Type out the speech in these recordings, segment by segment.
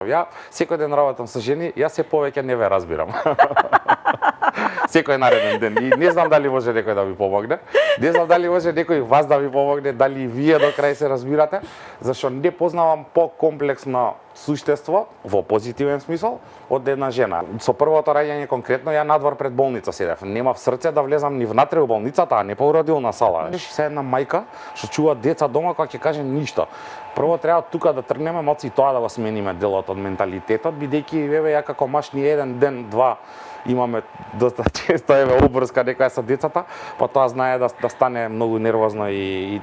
Ја секој ден работам со жени, јас се повеќе не ве разбирам. Секој нареден ден. И не знам дали може некој да ви помогне. Не знам дали може некој вас да ви помогне, дали вие до крај се разбирате, зашто не познавам покомплексно суштество во позитивен смисол од една жена. Со првото раѓање конкретно ја надвор пред болница седев. Немав срце да влезам ни внатре у болницата, а не по родилна сала. Се една мајка што чува деца дома која ќе каже ништо. Прво треба тука да тргнеме малку и тоа да го смениме делот од менталитетот, бидејќи еве ја како маш ни еден ден, два имаме доста често обврска некоја со децата, па тоа знае да стане многу нервозно и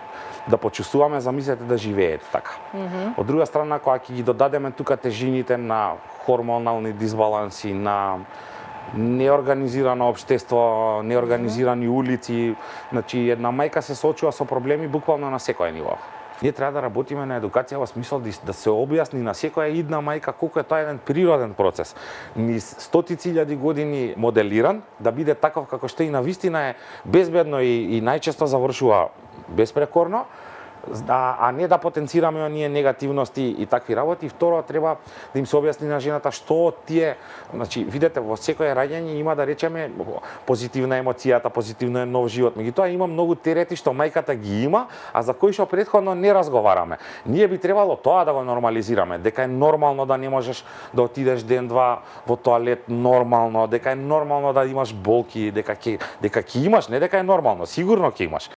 да почувствуваме, замислете да живеете така. Од друга страна, кога ќе ги додадеме тука тежините на хормонални дисбаланси, на неорганизирано општество, неорганизирани улици, значи една мајка се соочува со проблеми буквално на секој ниво. Ние треба да работиме на едукација во смисол да се објасни на секоја идна мајка колку е тоа еден природен процес. Низ стотици илјади години моделиран, да биде таков како што и на вистина е безбедно и најчесто завршува безпрекорно, а не да потенцираме оние негативности и такви работи. И второ, треба да им се објасни на жената што тие, значи видете во секое раѓање има да речеме позитивна емоцијата, позитивно е нов живот. Меѓутоа има многу терети што мајката ги има, а за кои што претходно не разговараме. Ние би требало тоа да го нормализираме, дека е нормално да не можеш да отидеш ден-два во тоалет нормално, дека е нормално да имаш болки, дека ќе имаш, не дека е нормално, сигурно ќе имаш.